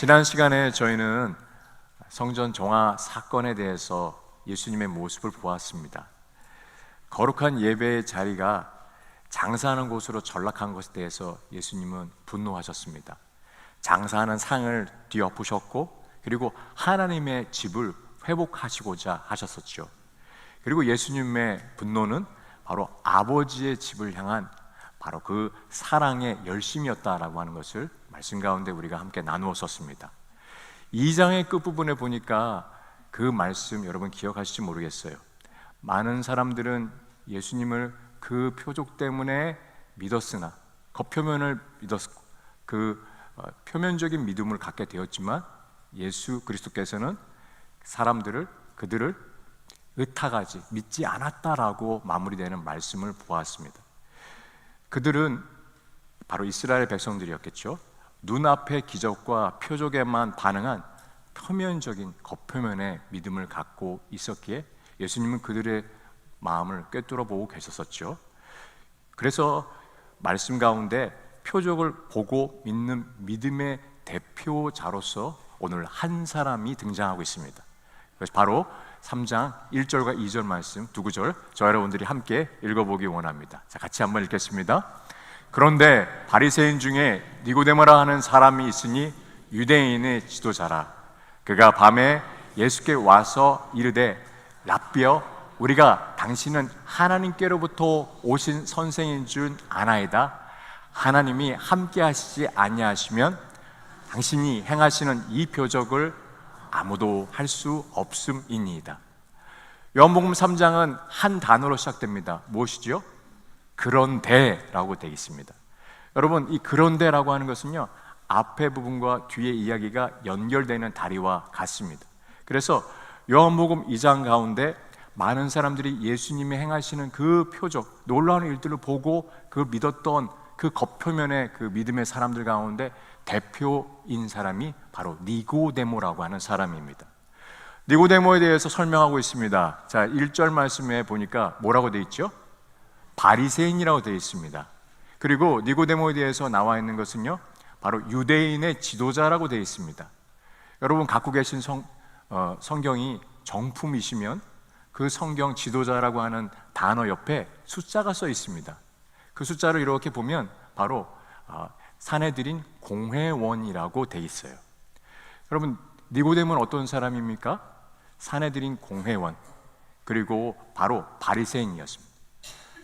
지난 시간에 저희는 성전 정화 사건에 대해서 예수님의 모습을 보았습니다. 거룩한 예배의 자리가 장사하는 곳으로 전락한 것에 대해서 예수님은 분노하셨습니다. 장사하는 상을 뒤엎으셨고, 그리고 하나님의 집을 회복하시고자 하셨었죠. 그리고 예수님의 분노는 바로 아버지의 집을 향한 바로 그 사랑의 열심이었다라고 하는 것을 말씀 가운데 우리가 함께 나누었었습니다. 2장의 끝부분에 보니까 그 말씀 여러분 기억하실지 모르겠어요. 많은 사람들은 예수님을 그 표적 때문에 믿었으나, 겉표면을 믿었고 그 표면적인 믿음을 갖게 되었지만, 예수 그리스도께서는 그들을 의탁하지 믿지 않았다라고 마무리되는 말씀을 보았습니다. 그들은 바로 이스라엘 백성들이었겠죠. 눈앞의 기적과 표적에만 반응한 표면적인 겉표면의 믿음을 갖고 있었기에 예수님은 그들의 마음을 꿰뚫어 보고 계셨었죠. 그래서 말씀 가운데 표적을 보고 믿는 믿음의 대표자로서 오늘 한 사람이 등장하고 있습니다. 그래서 바로 3장 1절과 2절 말씀 두 구절 저 여러분들이 함께 읽어보기 원합니다. 자, 같이 한번 읽겠습니다. 그런데 바리새인 중에 니고데모라 하는 사람이 있으니 유대인의 지도자라. 그가 밤에 예수께 와서 이르되, 랍비여, 우리가 당신은 하나님께로부터 오신 선생인 줄 아나이다. 하나님이 함께 하시지 아니하시면 당신이 행하시는 이 표적을 아무도 할 수 없음이니이다. 요한복음 3장은 한 단어로 시작됩니다. 무엇이죠? 그런데라고 되어 있습니다. 여러분, 이 그런데라고 하는 것은요, 앞에 부분과 뒤의 이야기가 연결되는 다리와 같습니다. 그래서 요한복음 2장 가운데 많은 사람들이 예수님이 행하시는 그 표적, 놀라운 일들을 보고 그 믿었던 그 겉표면의 그 믿음의 사람들 가운데 대표인 사람이 바로 니고데모라고 하는 사람입니다. 니고데모에 대해서 설명하고 있습니다. 자, 1절 말씀에 보니까 뭐라고 되어 있죠? 바리새인이라고 되어 있습니다. 그리고 니고데모에 대해서 나와 있는 것은요, 바로 유대인의 지도자라고 되어 있습니다. 여러분 갖고 계신 성경이 정품이시면 그 성경 지도자라고 하는 단어 옆에 숫자가 써 있습니다. 그 숫자를 이렇게 보면 바로 사내들인 공회원이라고 되어 있어요. 여러분, 니고데모는 어떤 사람입니까? 사내들인 공회원, 그리고 바로 바리새인이었습니다.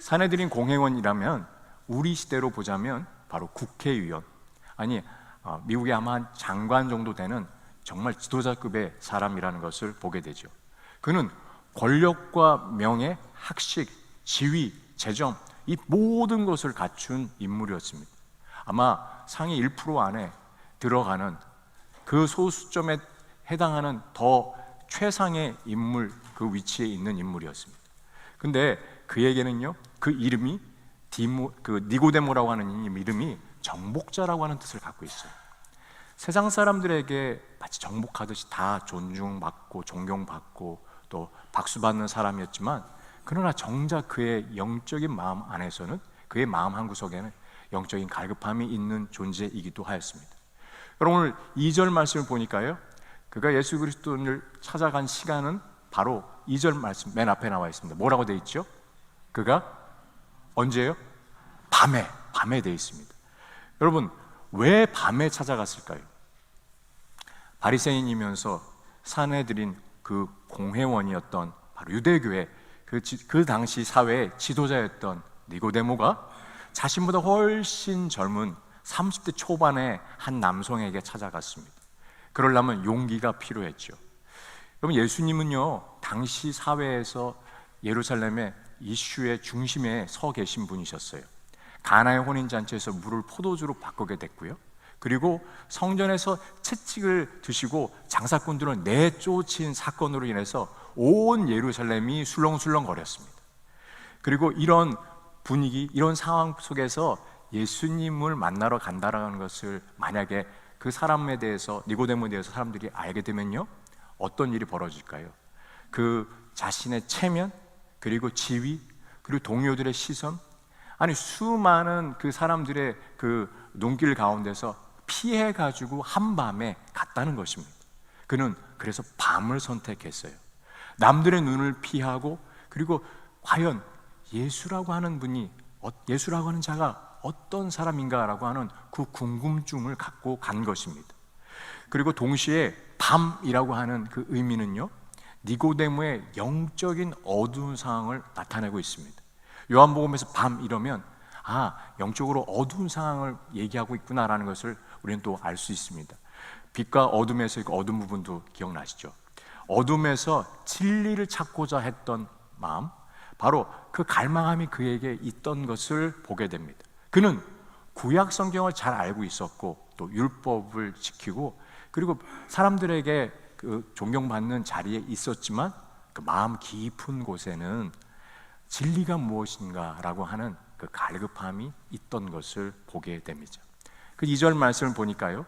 사내들인 공회원이라면 우리 시대로 보자면 바로 국회의원, 아니 미국의 아마 한 장관 정도 되는 정말 지도자급의 사람이라는 것을 보게 되죠. 그는 권력과 명예, 학식, 지위, 재정, 이 모든 것을 갖춘 인물이었습니다. 아마 상위 1% 안에 들어가는 그 소수점에 해당하는 더 최상의 인물, 그 위치에 있는 인물이었습니다. 근데 그에게는요, 그 이름이 니고데모라고 하는 이름이 정복자라고 하는 뜻을 갖고 있어요. 세상 사람들에게 마치 정복하듯이 다 존중받고 존경받고 또 박수받는 사람이었지만, 그러나 정작 그의 영적인 마음 안에서는, 그의 마음 한구석에는 영적인 갈급함이 있는 존재이기도 하였습니다. 여러분, 오늘 2절 말씀을 보니까요, 그가 예수 그리스도를 찾아간 시간은 바로 2절 말씀 맨 앞에 나와 있습니다. 뭐라고 되어 있죠? 그가 언제요? 밤에 되어 있습니다. 여러분, 왜 밤에 찾아갔을까요? 바리새인이면서 사내들인 그 공회원이었던 바로 유대교회 그 당시 사회의 지도자였던 니고데모가 자신보다 훨씬 젊은 30대 초반의 한 남성에게 찾아갔습니다. 그러려면 용기가 필요했죠. 여러분, 예수님은요, 당시 사회에서 예루살렘의 이슈의 중심에 서 계신 분이셨어요. 가나의 혼인잔치에서 물을 포도주로 바꾸게 됐고요, 그리고 성전에서 채찍을 드시고 장사꾼들을 내쫓은 사건으로 인해서 온 예루살렘이 술렁술렁 거렸습니다. 그리고 이런 분위기, 이런 상황 속에서 예수님을 만나러 간다라는 것을 만약에 그 사람에 대해서, 니고데모에 대해서 사람들이 알게 되면요, 어떤 일이 벌어질까요? 그 자신의 체면, 그리고 지위, 그리고 동료들의 시선, 아니 수많은 그 사람들의 그 눈길 가운데서 피해가지고 한밤에 같다는 것입니다. 그는 그래서 밤을 선택했어요. 남들의 눈을 피하고, 그리고 과연 예수라고 하는 분이, 예수라고 하는 자가 어떤 사람인가라고 하는 그 궁금증을 갖고 간 것입니다. 그리고 동시에 밤이라고 하는 그 의미는요, 니고데모의 영적인 어두운 상황을 나타내고 있습니다. 요한복음에서 밤 이러면 영적으로 어두운 상황을 얘기하고 있구나라는 것을 우리는 또 알 수 있습니다. 빛과 어둠에서 그 어두운 부분도 기억나시죠? 어둠에서 진리를 찾고자 했던 마음, 바로 그 갈망함이 그에게 있던 것을 보게 됩니다. 그는 구약 성경을 잘 알고 있었고, 또 율법을 지키고, 그리고 사람들에게 그 존경받는 자리에 있었지만, 그 마음 깊은 곳에는 진리가 무엇인가라고 하는 그 갈급함이 있던 것을 보게 됩니다. 그 2절 말씀을 보니까요,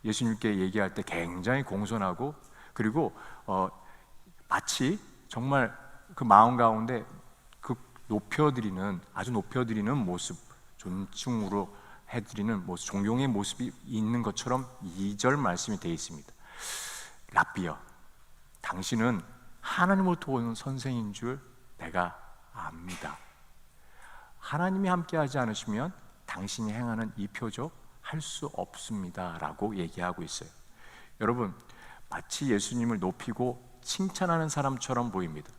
예수님께 얘기할 때 굉장히 공손하고, 그리고 마치 정말 그 마음 가운데 그 아주 높여드리는 모습, 존중으로 해드리는 모습, 존경의 모습이 있는 것처럼 2절 말씀이 되어 있습니다. 랍비여, 당신은 하나님으로부터 오는 선생인 줄 내가 압니다. 하나님이 함께하지 않으시면 당신이 행하는 이 표적 할 수 없습니다 라고 얘기하고 있어요. 여러분, 마치 예수님을 높이고 칭찬하는 사람처럼 보입니다.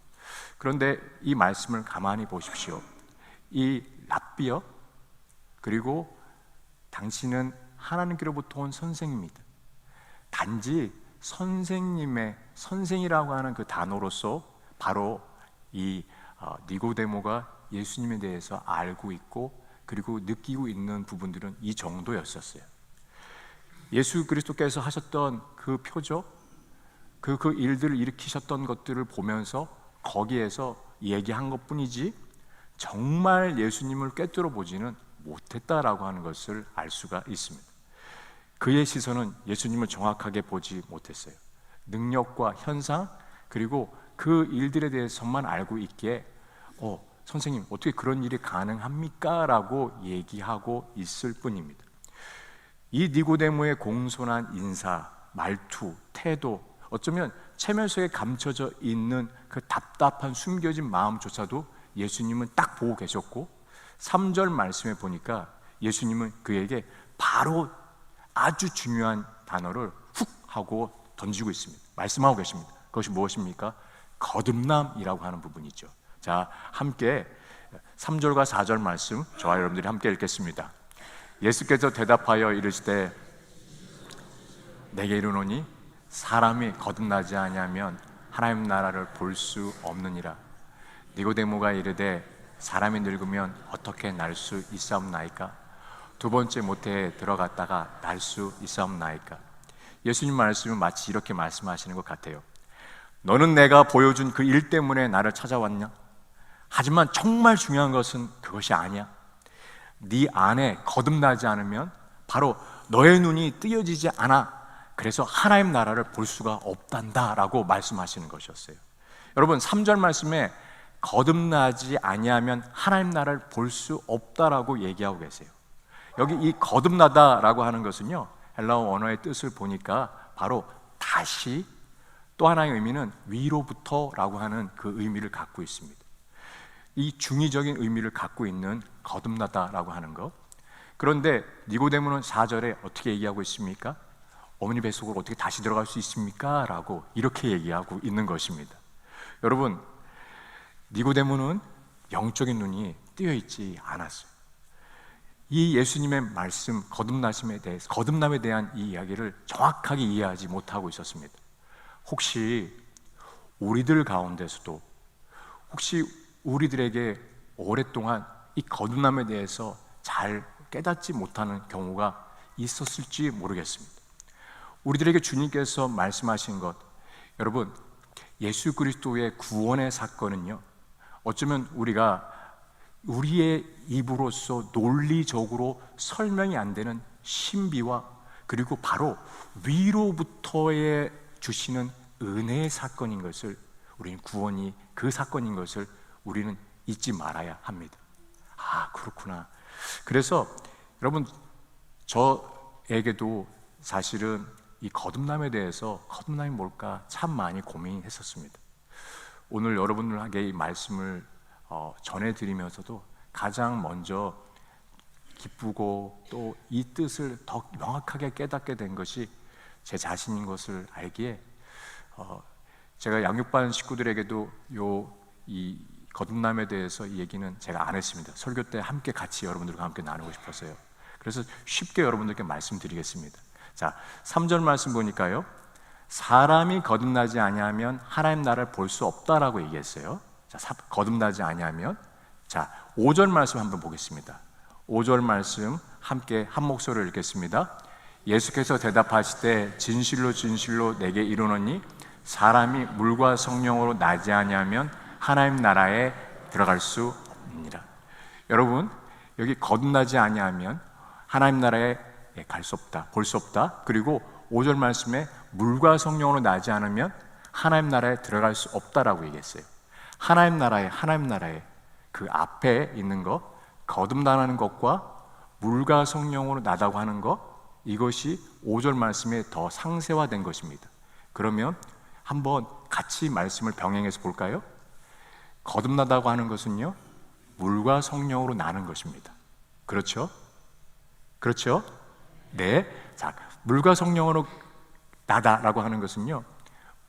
그런데 이 말씀을 가만히 보십시오. 이 랍비여, 그리고 당신은 하나님께로부터 온 선생입니다. 단지 선생이라고 하는 그 단어로서 바로 이 니고데모가 예수님에 대해서 알고 있고, 그리고 느끼고 있는 부분들은 이 정도였었어요. 예수 그리스도께서 하셨던 그 표적, 그 일들을 일으키셨던 것들을 보면서 거기에서 얘기한 것뿐이지 정말 예수님을 꿰뚫어 보지는 못했다라고 하는 것을 알 수가 있습니다. 그의 시선은 예수님을 정확하게 보지 못했어요. 능력과 현상, 그리고 그 일들에 대해서만 알고 있기에 선생님, 어떻게 그런 일이 가능합니까? 라고 얘기하고 있을 뿐입니다. 이 니고데모의 공손한 인사, 말투, 태도, 어쩌면 체면 속에 감춰져 있는 그 답답한 숨겨진 마음조차도 예수님은 딱 보고 계셨고, 3절 말씀에 보니까 예수님은 그에게 바로 아주 중요한 단어를 훅 하고 던지고 있습니다. 말씀하고 계십니다. 그것이 무엇입니까? 거듭남이라고 하는 부분이죠. 자, 함께 3절과 4절 말씀 저와 여러분들이 함께 읽겠습니다. 예수께서 대답하여 이르시되 내게 이르노니 사람이 거듭나지 아니하면 하나님 나라를 볼 수 없느니라. 니고데모가 이르되 사람이 늙으면 어떻게 날 수 있사옵나이까? 두 번째 모태에 들어갔다가 날 수 있사옵나이까? 예수님 말씀은 마치 이렇게 말씀하시는 것 같아요. 너는 내가 보여준 그 일 때문에 나를 찾아왔냐? 하지만 정말 중요한 것은 그것이 아니야. 네 안에 거듭나지 않으면 바로 너의 눈이 뜨여지지 않아. 그래서 하나님 나라를 볼 수가 없단다 라고 말씀하시는 것이었어요. 여러분, 3절 말씀에 거듭나지 아니하면 하나님 나라를 볼 수 없다라고 얘기하고 계세요. 여기 이 거듭나다라고 하는 것은요, 헬라어 언어의 뜻을 보니까 바로 다시, 또 하나의 의미는 위로부터라고 하는 그 의미를 갖고 있습니다. 이 중의적인 의미를 갖고 있는 거듭나다라고 하는 것. 그런데 니고데모는 4절에 어떻게 얘기하고 있습니까? 어머니 뱃속으로 어떻게 다시 들어갈 수 있습니까? 라고 이렇게 얘기하고 있는 것입니다. 여러분, 니고데모는 영적인 눈이 뜨여 있지 않았어요. 이 예수님의 말씀, 거듭남에 대한 이 이야기를 정확하게 이해하지 못하고 있었습니다. 혹시 우리들 가운데서도, 혹시 우리들에게 오랫동안 이 거듭남에 대해서 잘 깨닫지 못하는 경우가 있었을지 모르겠습니다. 우리들에게 주님께서 말씀하신 것, 여러분, 예수 그리스도의 구원의 사건은요, 어쩌면 우리가 우리의 입으로서 논리적으로 설명이 안 되는 신비와, 그리고 바로 위로부터의 주시는 은혜의 사건인 것을, 우리는 구원이 그 사건인 것을 우리는 잊지 말아야 합니다. 그렇구나. 그래서 여러분, 저에게도 사실은 이 거듭남에 대해서 거듭남이 뭘까 참 많이 고민했었습니다. 오늘 여러분들에게 이 말씀을 전해드리면서도 가장 먼저 기쁘고 또 이 뜻을 더 명확하게 깨닫게 된 것이 제 자신인 것을 알기에 제가 양육반 식구들에게도 이 거듭남에 대해서 이 얘기는 제가 안 했습니다. 설교 때 함께 같이 여러분들과 함께 나누고 싶었어요. 그래서 쉽게 여러분들께 말씀드리겠습니다. 자, 3절 말씀 보니까요, 사람이 거듭나지 아니하면 하나님 나라를 볼 수 없다라고 얘기했어요. 자, 거듭나지 아니하면. 자, 5절 말씀 한번 보겠습니다. 5절 말씀 함께 한 목소리로 읽겠습니다. 예수께서 대답하시되 진실로 진실로 내게 이르노니 사람이 물과 성령으로 나지 아니하면 하나님 나라에 들어갈 수 없느니라. 여러분, 여기 거듭나지 아니하면 하나님 나라에 갈 수 없다, 볼 수 없다. 그리고 5절 말씀에 물과 성령으로 나지 않으면 하나님 나라에 들어갈 수 없다라고 얘기했어요. 하나님 나라에 그 앞에 있는 것, 거듭나는 것과 물과 성령으로 나다고 하는 것, 이것이 5절 말씀에 더 상세화된 것입니다. 그러면 한번 같이 말씀을 병행해서 볼까요? 거듭나다고 하는 것은요, 물과 성령으로 나는 것입니다. 그렇죠? 그렇죠? 네. 자, 물과 성령으로 나다라고 하는 것은요,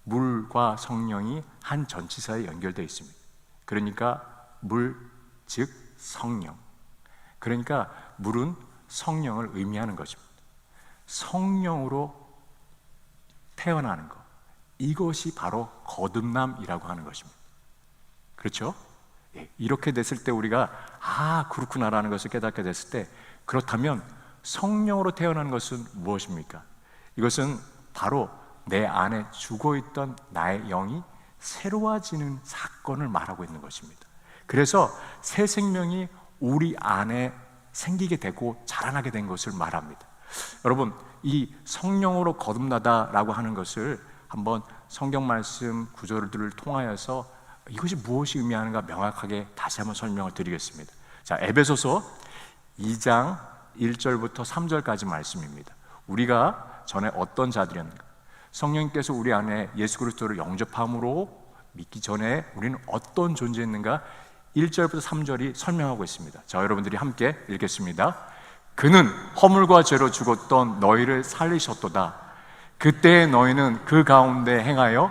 물과 성령이 한 전치사에 연결되어 있습니다. 그러니까 물, 즉 성령. 그러니까 물은 성령을 의미하는 것입니다. 성령으로 태어나는 것, 이것이 바로 거듭남이라고 하는 것입니다. 그렇죠? 예, 이렇게 됐을 때 우리가 그렇구나라는 것을 깨닫게 됐을 때, 그렇다면 성령으로 태어나는 것은 무엇입니까? 이것은 바로 내 안에 죽어있던 나의 영이 새로워지는 사건을 말하고 있는 것입니다. 그래서 새 생명이 우리 안에 생기게 되고 자라나게 된 것을 말합니다. 여러분, 이 성령으로 거듭나다라고 하는 것을 한번 성경 말씀 구절들을 통하여서 이것이 무엇이 의미하는가 명확하게 다시 한번 설명을 드리겠습니다. 자, 에베소서 2장 1절부터 3절까지 말씀입니다. 우리가 전에 어떤 자들이었는가? 성령님께서 우리 안에 예수 그리스도를 영접함으로 믿기 전에 우리는 어떤 존재였는가? 1절부터 3절이 설명하고 있습니다. 자, 여러분들이 함께 읽겠습니다. 그는 허물과 죄로 죽었던 너희를 살리셨도다. 그때 너희는 그 가운데 행하여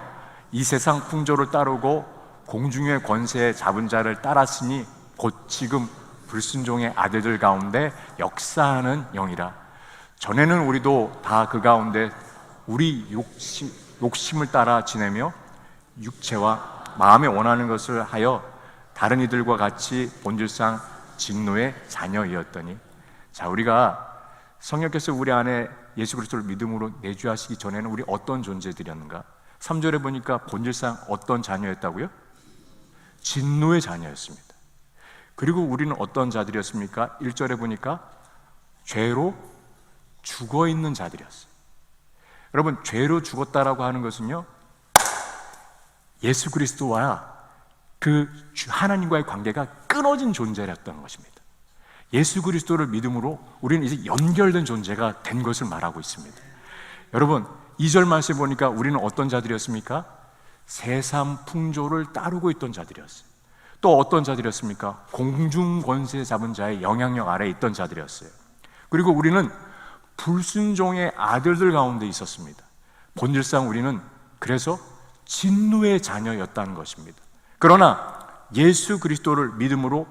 이 세상 풍조를 따르고 공중의 권세에 잡은 자를 따랐으니 곧 지금 불순종의 아들들 가운데 역사하는 영이라. 전에는 우리도 다 그 가운데 우리 욕심을 따라 지내며 육체와 마음에 원하는 것을 하여 다른 이들과 같이 본질상 진노의 자녀이었더니. 자, 우리가 성령께서 우리 안에 예수 그리스도를 믿음으로 내주하시기 전에는 우리 어떤 존재들이었는가? 3절에 보니까 본질상 어떤 자녀였다고요? 진노의 자녀였습니다. 그리고 우리는 어떤 자들이었습니까? 1절에 보니까 죄로 죽어있는 자들이었어요. 여러분, 죄로 죽었다라고 하는 것은요, 예수 그리스도와 그 하나님과의 관계가 끊어진 존재였던 것입니다. 예수 그리스도를 믿음으로 우리는 이제 연결된 존재가 된 것을 말하고 있습니다. 여러분, 2절 말씀에 보니까 우리는 어떤 자들이었습니까? 세상 풍조를 따르고 있던 자들이었어요. 또 어떤 자들이었습니까? 공중 권세 잡은 자의 영향력 아래에 있던 자들이었어요. 그리고 우리는 불순종의 아들들 가운데 있었습니다. 본질상 우리는 그래서 진노의 자녀였다는 것입니다. 그러나 예수 그리스도를 믿음으로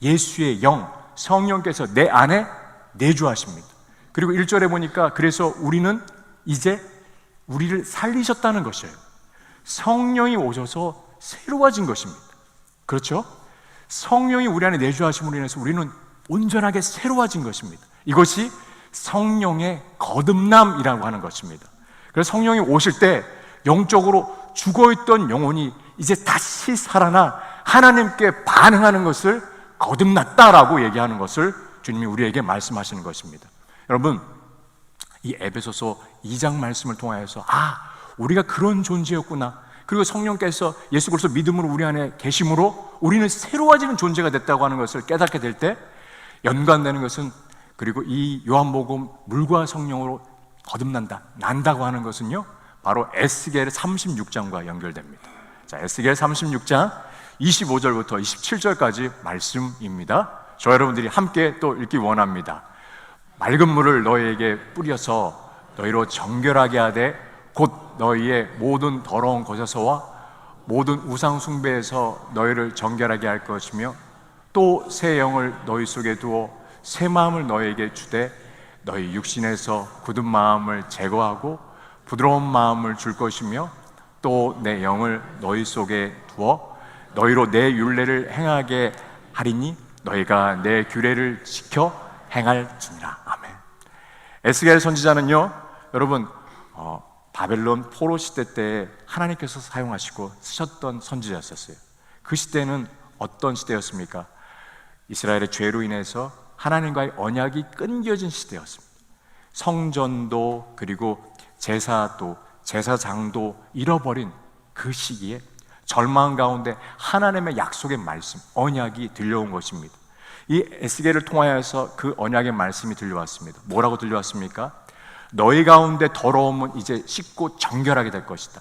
예수의 영, 성령께서 내 안에 내주하십니다. 그리고 1절에 보니까 그래서 우리는 이제 우리를 살리셨다는 것이에요. 성령이 오셔서 새로워진 것입니다. 그렇죠? 성령이 우리 안에 내주하심으로 인해서 우리는 온전하게 새로워진 것입니다. 이것이 성령의 거듭남이라고 하는 것입니다. 그래서 성령이 오실 때 영적으로 죽어있던 영혼이 이제 다시 살아나 하나님께 반응하는 것을 거듭났다라고 얘기하는 것을 주님이 우리에게 말씀하시는 것입니다. 여러분, 이 에베소서 2장 말씀을 통하여서 우리가 그런 존재였구나, 그리고 성령께서 예수 그리스도 믿음으로 우리 안에 계심으로 우리는 새로워지는 존재가 됐다고 하는 것을 깨닫게 될 때 연관되는 것은, 그리고 이 요한복음 물과 성령으로 난다고 하는 것은요, 바로 에스겔 36장과 연결됩니다. 자, 에스겔 36장 25절부터 27절까지 말씀입니다. 저 여러분들이 함께 또 읽기 원합니다. 맑은 물을 너희에게 뿌려서 너희로 정결하게 하되 곧 너희의 모든 더러운 곳에서와 모든 우상 숭배에서 너희를 정결하게 할 것이며 또 새 영을 너희 속에 두어 새 마음을 너희에게 주되 너희 육신에서 굳은 마음을 제거하고 부드러운 마음을 줄 것이며 또 내 영을 너희 속에 두어 너희로 내 율례를 행하게 하리니 너희가 내 규례를 지켜 행할지니라. 아멘. 에스겔 선지자는요, 여러분 바벨론 포로 시대 때 하나님께서 사용하시고 쓰셨던 선지자였었어요. 그 시대는 어떤 시대였습니까? 이스라엘의 죄로 인해서 하나님과의 언약이 끊겨진 시대였습니다. 성전도 그리고 제사도 제사장도 잃어버린 그 시기에 절망 가운데 하나님의 약속의 말씀, 언약이 들려온 것입니다. 이 에스겔을 통하여서 그 언약의 말씀이 들려왔습니다. 뭐라고 들려왔습니까? 너희 가운데 더러움은 이제 씻고 정결하게 될 것이다.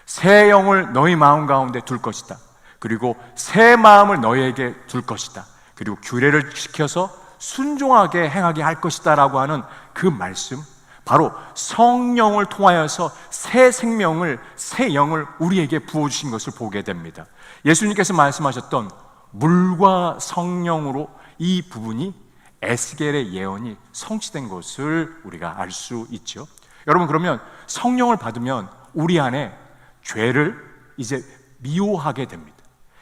새 영을 너희 마음 가운데 둘 것이다. 그리고 새 마음을 너희에게 둘 것이다. 그리고 규례를 지켜서 순종하게 행하게 할 것이다 라고 하는 그 말씀, 바로 성령을 통하여서 새 생명을, 새 영을 우리에게 부어주신 것을 보게 됩니다. 예수님께서 말씀하셨던 물과 성령으로 이 부분이 에스겔의 예언이 성취된 것을 우리가 알 수 있죠. 여러분, 그러면 성령을 받으면 우리 안에 죄를 이제 미워하게 됩니다.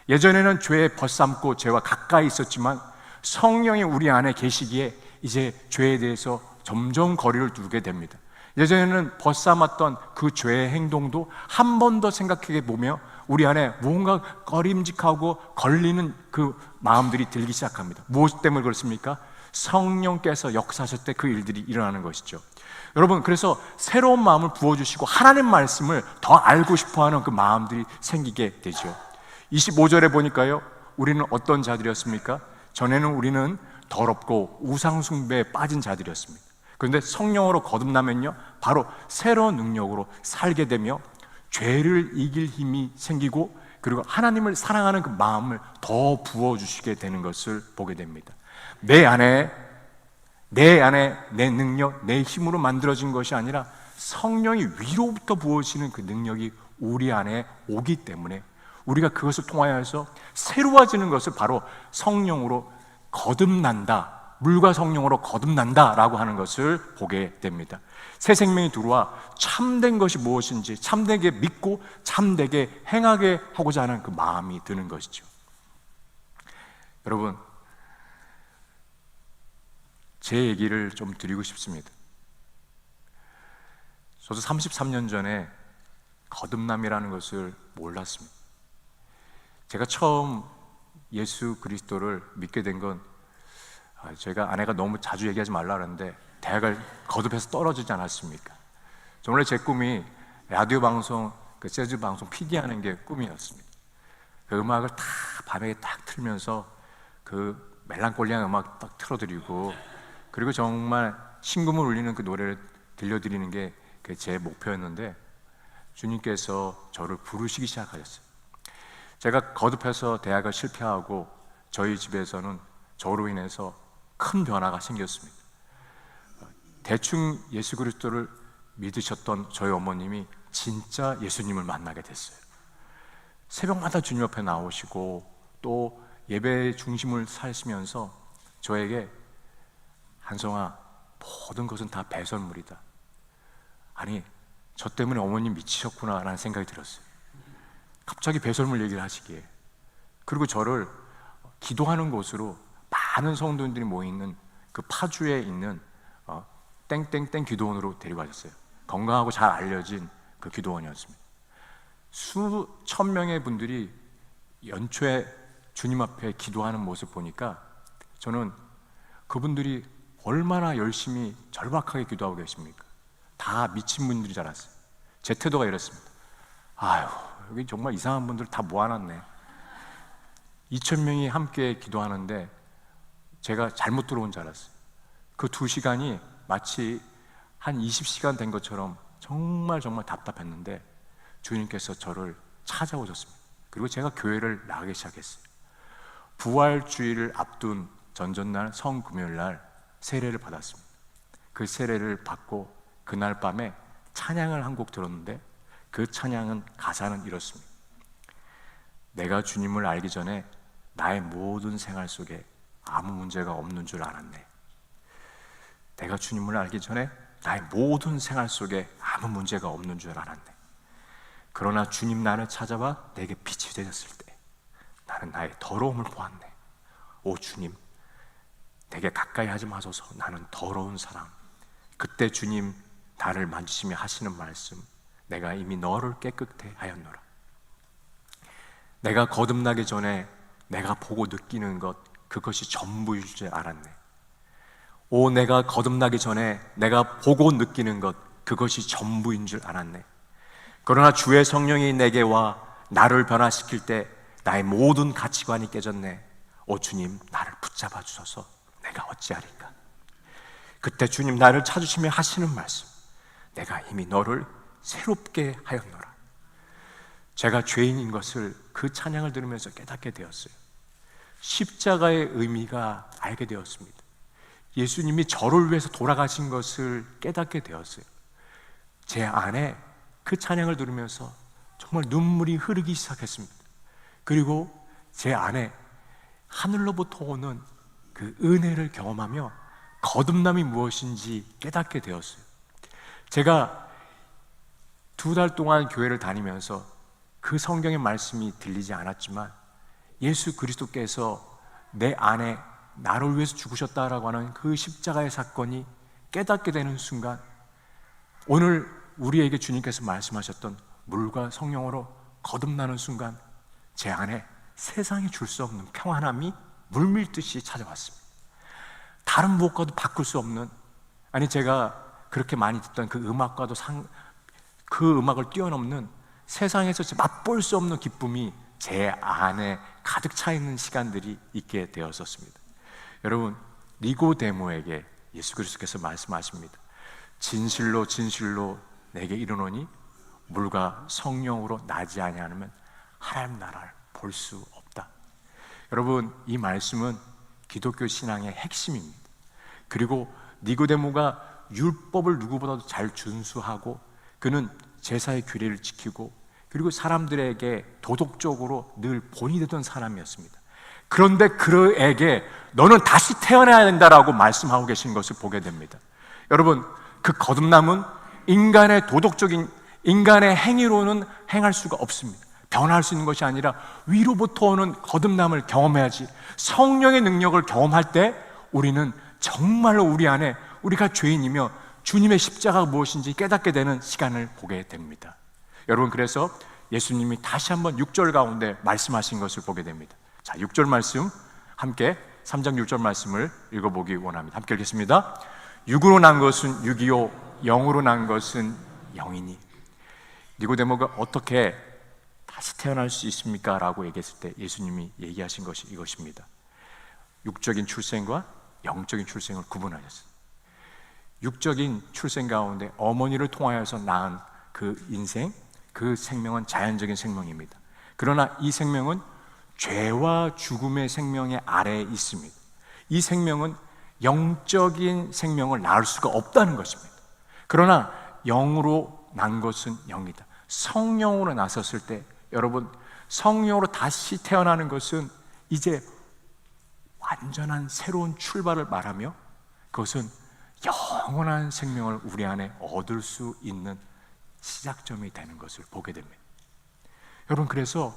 예전에는 죄에 벗삼고 죄와 가까이 있었지만 성령이 우리 안에 계시기에 이제 죄에 대해서 점점 거리를 두게 됩니다. 예전에는 벗삼았던 그 죄의 행동도 한 번 더 생각해 보며 우리 안에 무언가 꺼림직하고 걸리는 그 마음들이 들기 시작합니다. 무엇 때문에 그렇습니까? 성령께서 역사하실 때 그 일들이 일어나는 것이죠. 여러분, 그래서 새로운 마음을 부어주시고 하나님 말씀을 더 알고 싶어하는 그 마음들이 생기게 되죠. 25절에 보니까요, 우리는 어떤 자들이었습니까? 전에는 우리는 더럽고 우상숭배에 빠진 자들이었습니다. 그런데 성령으로 거듭나면요, 바로 새로운 능력으로 살게 되며 죄를 이길 힘이 생기고 그리고 하나님을 사랑하는 그 마음을 더 부어주시게 되는 것을 보게 됩니다. 내 안에 내 능력, 내 힘으로 만들어진 것이 아니라 성령이 위로부터 부어지는 그 능력이 우리 안에 오기 때문에 우리가 그것을 통하여서 새로워지는 것을 바로 성령으로 거듭난다, 물과 성령으로 거듭난다라고 하는 것을 보게 됩니다. 새 생명이 들어와 참된 것이 무엇인지 참되게 믿고 참되게 행하게 하고자 하는 그 마음이 드는 것이죠. 여러분, 제 얘기를 좀 드리고 싶습니다. 저도 33년 전에 거듭남이라는 것을 몰랐습니다. 제가 처음 예수 그리스도를 믿게 된 건, 제가 아내가 너무 자주 얘기하지 말라 그러는데 대학을 거듭해서 떨어지지 않았습니까? 원래 제 꿈이 라디오 방송, 그 재즈 방송 PD 하는 게 꿈이었습니다. 그 음악을 다 밤에 딱 틀면서 그 멜랑콜리한 음악 딱 틀어드리고, 그리고 정말 심금을 울리는 그 노래를 들려드리는 게 제 목표였는데 주님께서 저를 부르시기 시작하셨어요. 제가 거듭해서 대학을 실패하고 저희 집에서는 저로 인해서 큰 변화가 생겼습니다. 대충 예수 그리스도를 믿으셨던 저희 어머님이 진짜 예수님을 만나게 됐어요. 새벽마다 주님 옆에 나오시고 또 예배의 중심을 사시면서 저에게, 한성아, 모든 것은 다 배설물이다. 아니, 저 때문에 어머님 미치셨구나 라는 생각이 들었어요. 갑자기 배설물 얘기를 하시기에. 그리고 저를 기도하는 곳으로 많은 성도님들이 모이는 그 파주에 있는 땡땡땡 기도원으로 데려가셨어요. 건강하고 잘 알려진 그 기도원이었습니다. 수천 명의 분들이 연초에 주님 앞에 기도하는 모습 보니까 저는 그분들이 얼마나 열심히 절박하게 기도하고 계십니까? 다 미친 분들이 줄 알았어요. 제 태도가 이랬습니다. 아유, 여기 정말 이상한 분들 다 모아놨네. 2,000명이 함께 기도하는데 제가 잘못 들어온 줄 알았어요. 그 2시간이 마치 한 20시간 된 것처럼 정말 답답했는데 주님께서 저를 찾아오셨습니다. 그리고 제가 교회를 나가기 시작했어요. 부활주의를 앞둔 전전날 성금요일날 세례를 받았습니다. 그 세례를 받고 그날 밤에 찬양을 한 곡 들었는데 그 찬양은 가사는 이렇습니다. 내가 주님을 알기 전에 나의 모든 생활 속에 아무 문제가 없는 줄 알았네. 내가 주님을 알기 전에 나의 모든 생활 속에 아무 문제가 없는 줄 알았네. 그러나 주님 나를 찾아와 내게 빛이 되셨을 때 나는 나의 더러움을 보았네. 오 주님, 내게 가까이 하지 마소서. 나는 더러운 사람. 그때 주님 나를 만지시며 하시는 말씀, 내가 이미 너를 깨끗해 하였노라. 내가 거듭나기 전에 내가 보고 느끼는 것, 그것이 전부일 줄 알았네. 오, 내가 거듭나기 전에 내가 보고 느끼는 것, 그것이 전부인 줄 알았네. 그러나 주의 성령이 내게 와 나를 변화시킬 때 나의 모든 가치관이 깨졌네. 오 주님, 나를 붙잡아 주셔서 내가 어찌하리까. 그때 주님 나를 찾으시며 하시는 말씀, 내가 이미 너를 새롭게 하였노라. 제가 죄인인 것을 그 찬양을 들으면서 깨닫게 되었어요. 십자가의 의미가 알게 되었습니다. 예수님이 저를 위해서 돌아가신 것을 깨닫게 되었어요. 제 안에 그 찬양을 들으면서 정말 눈물이 흐르기 시작했습니다. 그리고 제 안에 하늘로부터 오는 그 은혜를 경험하며 거듭남이 무엇인지 깨닫게 되었어요. 제가 2달 동안 교회를 다니면서 그 성경의 말씀이 들리지 않았지만 예수 그리스도께서 내 안에 나를 위해서 죽으셨다라고 하는 그 십자가의 사건이 깨닫게 되는 순간, 오늘 우리에게 주님께서 말씀하셨던 물과 성령으로 거듭나는 순간 제 안에 세상이 줄 수 없는 평안함이 물밀듯이 찾아왔습니다. 다른 무엇과도 바꿀 수 없는, 아니 제가 그렇게 많이 듣던 그 음악과도 그 음악을 뛰어넘는 세상에서 맛볼 수 없는 기쁨이 제 안에 가득 차 있는 시간들이 있게 되었었습니다. 여러분, 니고데모에게 예수 그리스도께서 말씀하십니다. 진실로 진실로 내게 이르노니 물과 성령으로 나지 아니하면 하나님 나라를 볼 수 없다. 여러분, 이 말씀은 기독교 신앙의 핵심입니다. 그리고 니고데모가 율법을 누구보다도 잘 준수하고 그는 제사의 규례를 지키고 그리고 사람들에게 도덕적으로 늘 본이 되던 사람이었습니다. 그런데 그에게 너는 다시 태어나야 된다라고 말씀하고 계신 것을 보게 됩니다. 여러분, 그 거듭남은 인간의 도덕적인 인간의 행위로는 행할 수가 없습니다. 변할 수 있는 것이 아니라 위로부터 오는 거듭남을 경험해야지, 성령의 능력을 경험할 때 우리는 정말로 우리 안에 우리가 죄인이며 주님의 십자가가 무엇인지 깨닫게 되는 시간을 보게 됩니다. 여러분, 그래서 예수님이 다시 한번 6절 가운데 말씀하신 것을 보게 됩니다. 자, 6절 말씀 함께 3장 6절 말씀을 읽어보기 원합니다. 함께 읽겠습니다. 육으로 난 것은 육이요 영으로 난 것은 영이니. 니고데모가 어떻게 다시 태어날 수 있습니까? 라고 얘기했을 때 예수님이 얘기하신 것이 이것입니다. 육적인 출생과 영적인 출생을 구분하셨어요. 육적인 출생 가운데 어머니를 통하여서 낳은 그 인생, 그 생명은 자연적인 생명입니다. 그러나 이 생명은 죄와 죽음의 생명의 아래에 있습니다. 이 생명은 영적인 생명을 낳을 수가 없다는 것입니다. 그러나 영으로 난 것은 영이다. 성령으로 나섰을 때, 여러분, 성령으로 다시 태어나는 것은 이제 완전한 새로운 출발을 말하며 그것은 영원한 생명을 우리 안에 얻을 수 있는 시작점이 되는 것을 보게 됩니다. 여러분, 그래서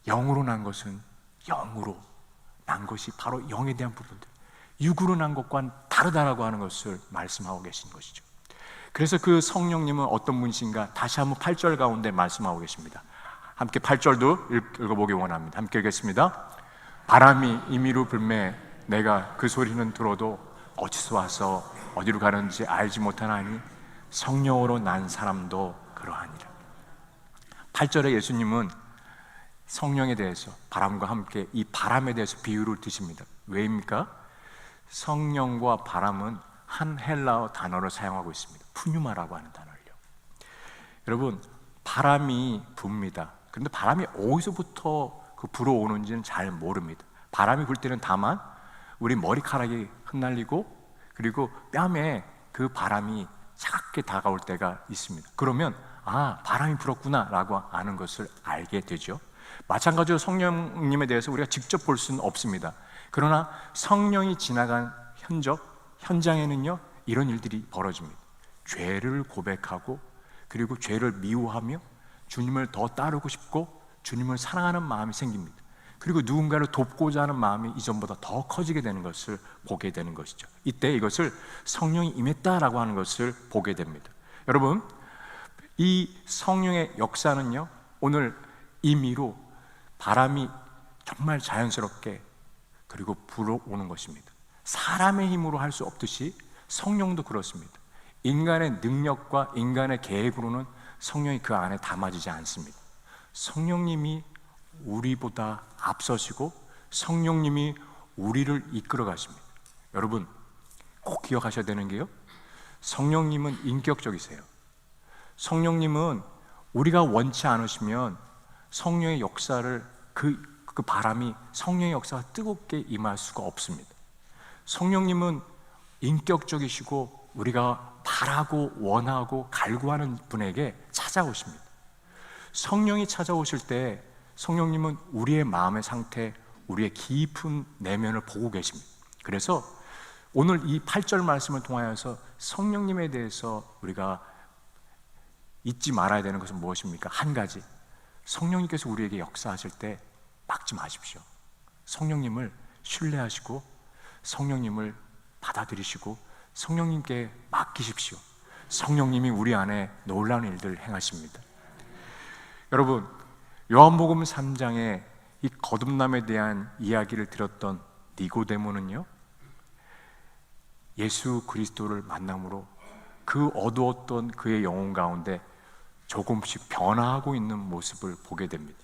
영으로 난 것은 영으로 난 것이 바로 영에 대한 부분들, 육으로 난 것과는 다르다라고 하는 것을 말씀하고 계신 것이죠. 그래서 그 성령님은 어떤 분이신가 다시 한번 8절 가운데 말씀하고 계십니다. 함께 8절도 읽어보기 원합니다. 함께 읽겠습니다. 바람이 임의로 불매 내가 그 소리는 들어도 어디서 와서 어디로 가는지 알지 못하나니 성령으로 난 사람도 그러하니라. 8절에 예수님은 성령에 대해서, 바람과 함께 이 바람에 대해서 비유를 드십니다. 왜입니까? 성령과 바람은 한 헬라어 단어를 사용하고 있습니다. 푸뉴마라고 하는 단어를요. 여러분, 바람이 붑니다. 그런데 바람이 어디서부터 불어오는지는 잘 모릅니다. 바람이 불 때는 다만 우리 머리카락이 흩날리고 그리고 뺨에 그 바람이 차갑게 다가올 때가 있습니다. 그러면 바람이 불었구나 라고 아는 것을 알게 되죠. 마찬가지로 성령님에 대해서 우리가 직접 볼 수는 없습니다. 그러나 성령이 지나간 현장에는요, 이런 일들이 벌어집니다. 죄를 고백하고 그리고 죄를 미워하며 주님을 더 따르고 싶고 주님을 사랑하는 마음이 생깁니다. 그리고 누군가를 돕고자 하는 마음이 이전보다 더 커지게 되는 것을 보게 되는 것이죠. 이때 이것을 성령이 임했다라고 하는 것을 보게 됩니다. 여러분, 이 성령의 역사는요, 오늘 임의로 바람이 정말 자연스럽게 그리고 불어오는 것입니다. 사람의 힘으로 할 수 없듯이 성령도 그렇습니다. 인간의 능력과 인간의 계획으로는 성령이 그 안에 담아지지 않습니다. 성령님이 우리보다 앞서시고 성령님이 우리를 이끌어 가십니다. 여러분, 꼭 기억하셔야 되는 게요, 성령님은 인격적이세요. 성령님은 우리가 원치 않으시면 성령의 역사를 그 바람이 성령의 역사가 뜨겁게 임할 수가 없습니다. 성령님은 인격적이시고 우리가 바라고 원하고 갈구하는 분에게 찾아오십니다. 성령이 찾아오실 때 성령님은 우리의 마음의 상태, 우리의 깊은 내면을 보고 계십니다. 그래서 오늘 이 8절 말씀을 통하여서 성령님에 대해서 우리가 잊지 말아야 되는 것은 무엇입니까? 한 가지, 성령님께서 우리에게 역사하실 때 막지 마십시오. 성령님을 신뢰하시고 성령님을 받아들이시고 성령님께 맡기십시오. 성령님이 우리 안에 놀라운 일들을 행하십니다. 여러분, 요한복음 3장에 이 거듭남에 대한 이야기를 들었던 니고데모는요, 예수 그리스도를 만남으로 그 어두웠던 그의 영혼 가운데 조금씩 변화하고 있는 모습을 보게 됩니다.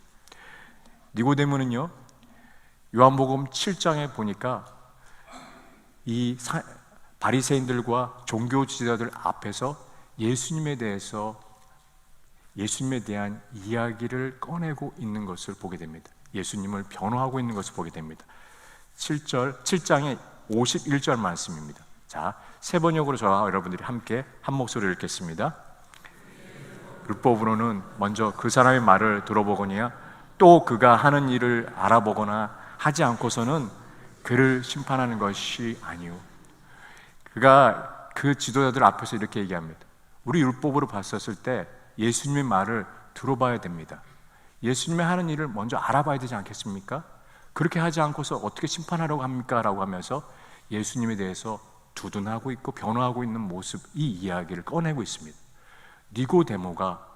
니고데모는요, 요한복음 7장에 보니까 이 바리새인들과 종교 지도자들 앞에서 예수님에 대한 이야기를 꺼내고 있는 것을 보게 됩니다. 예수님을 변호하고 있는 것을 보게 됩니다. 7장의 51절 말씀입니다. 자, 세 번역으로 저와 여러분들이 함께 한 목소리를 읽겠습니다. 율법으로는 먼저 그 사람의 말을 들어보거니와 또 그가 하는 일을 알아보거나 하지 않고서는 그를 심판하는 것이 아니오. 그가 그 지도자들 앞에서 이렇게 얘기합니다. 우리 율법으로 봤었을 때 예수님의 말을 들어봐야 됩니다. 예수님의 하는 일을 먼저 알아봐야 되지 않겠습니까? 그렇게 하지 않고서 어떻게 심판하려고 합니까? 라고 하면서 예수님에 대해서 두둔하고 있고 변호하고 있는 모습, 이 이야기를 꺼내고 있습니다. 니고데모가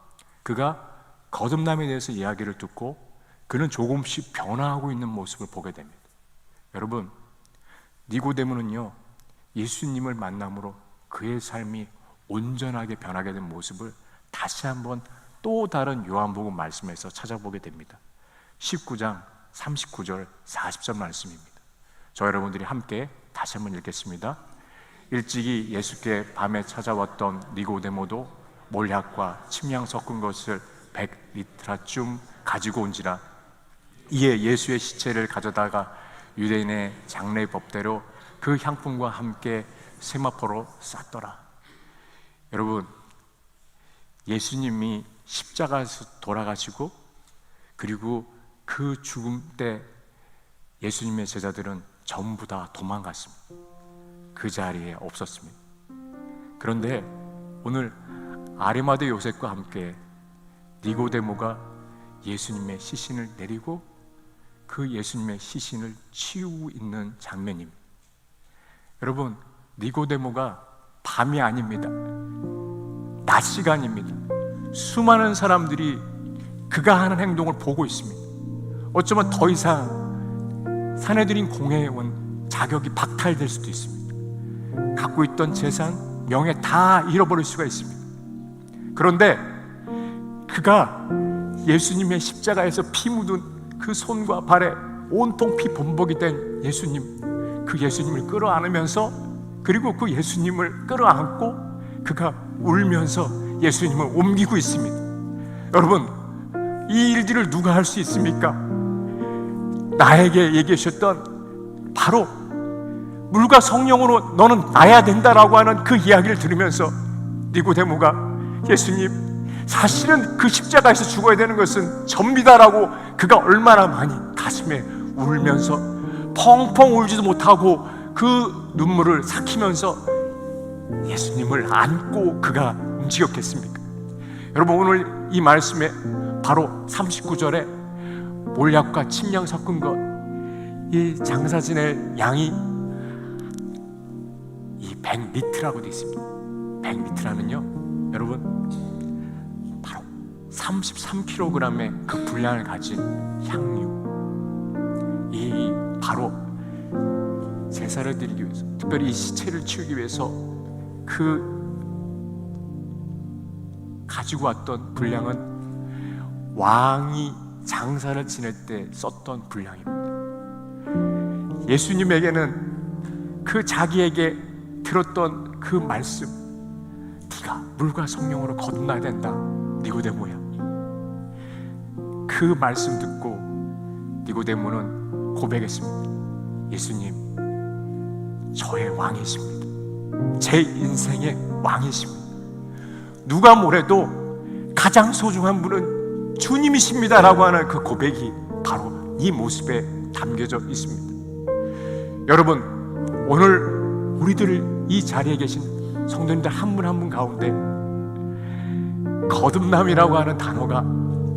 그가 거듭남에 대해서 이야기를 듣고 그는 조금씩 변화하고 있는 모습을 보게 됩니다. 여러분, 니고데모는요, 예수님을 만남으로 그의 삶이 온전하게 변하게 된 모습을 다시 한번 또 다른 요한복음 말씀에서 찾아보게 됩니다. 19장 39절 40절 말씀입니다. 저 여러분들이 함께 다시 한번 읽겠습니다. 일찍이 예수께 밤에 찾아왔던 니고데모도 몰약과 침향 섞은 것을 100리트라쯤 가지고 온지라. 이에 예수의 시체를 가져다가 유대인의 장례법대로 그 향품과 함께 세마포로 쌌더라. 여러분, 예수님이 십자가에서 돌아가시고 그리고 그 죽음 때 예수님의 제자들은 전부 다 도망갔습니다. 그 자리에 없었습니다. 그런데 오늘 아리마대 요셉과 함께 니고데모가 예수님의 시신을 내리고 그 예수님의 시신을 치우고 있는 장면입니다. 여러분, 니고데모가 밤이 아닙니다. 낮 시간입니다. 수많은 사람들이 그가 하는 행동을 보고 있습니다. 어쩌면 더 이상 사내들인 공회에 온 자격이 박탈될 수도 있습니다. 갖고 있던 재산, 명예 다 잃어버릴 수가 있습니다. 그런데 그가 예수님의 십자가에서 피 묻은 그 손과 발에 온통 피 범벅이 된 예수님, 그 예수님을 끌어안으면서 그리고 그 예수님을 끌어안고 그가 울면서 예수님을 옮기고 있습니다. 여러분, 이 일들을 누가 할 수 있습니까? 나에게 얘기하셨던 바로 물과 성령으로 너는 나야 된다라고 하는 그 이야기를 들으면서 니고데모가 예수님, 사실은 그 십자가에서 죽어야 되는 것은 접니다라고 그가 얼마나 많이 가슴에 울면서 펑펑 울지도 못하고 그 눈물을 삭히면서 예수님을 안고 그가 움직였겠습니까? 여러분, 오늘 이 말씀에 바로 39절에 몰약과 침량 섞은 것, 이 장사 지낼 양이 이 100리트라고 되어 있습니다. 100리트라면요, 여러분, 바로 33kg의 그 분량을 가진 향유, 이 바로 제사를 드리기 위해서, 특별히 이 시체를 치우기 위해서 그 가지고 왔던 분량은 왕이 장사를 지낼 때 썼던 분량입니다. 예수님에게는 그 자기에게 들었던 그 말씀, 네가 물과 성령으로 거듭나야 된다, 니고데모야. 그 말씀 듣고 니고데모는 고백했습니다. 예수님, 저의 왕이십니다. 제 인생의 왕이십니다. 누가 뭐래도 가장 소중한 분은 주님이십니다라고 하는 그 고백이 바로 이 모습에 담겨져 있습니다. 여러분, 오늘 우리들 이 자리에 계신 성도님들 한 분 한 분 가운데 거듭남이라고 하는 단어가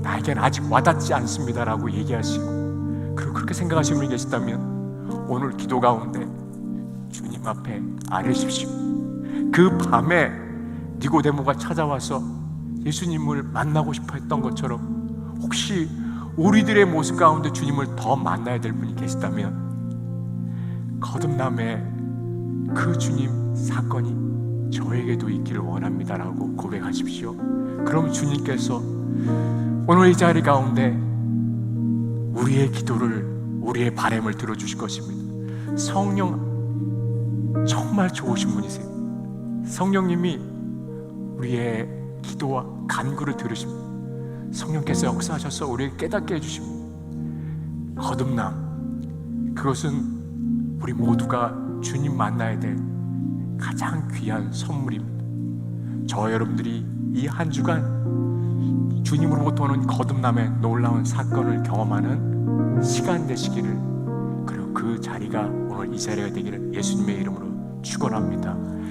나에게는 아직 와닿지 않습니다라고 얘기하시고, 그리고 그렇게 생각하시는 분이 계시다면 오늘 기도 가운데 주님 앞에 아뢰십시오. 그 밤에 니고데모가 찾아와서 예수님을 만나고 싶어 했던 것처럼 혹시 우리들의 모습 가운데 주님을 더 만나야 될 분이 계시다면 거듭남의 그 주님 사건이 저에게도 있기를 원합니다라고 고백하십시오. 그럼 주님께서 오늘 이 자리 가운데 우리의 기도를, 우리의 바람을 들어주실 것입니다. 성령 정말 좋으신 분이세요. 성령님이 우리의 기도와 간구를 들으십니다. 성령께서 역사하셔서 우리에게 깨닫게 해주십니다. 거듭남, 그것은 우리 모두가 주님 만나야 될 가장 귀한 선물입니다. 저 여러분들이 이 한 주간 주님으로부터 오는 거듭남의 놀라운 사건을 경험하는 시간 되시기를, 그리고 그 자리가 오늘 이 자리가 되기를 예수님의 이름으로 축원합니다.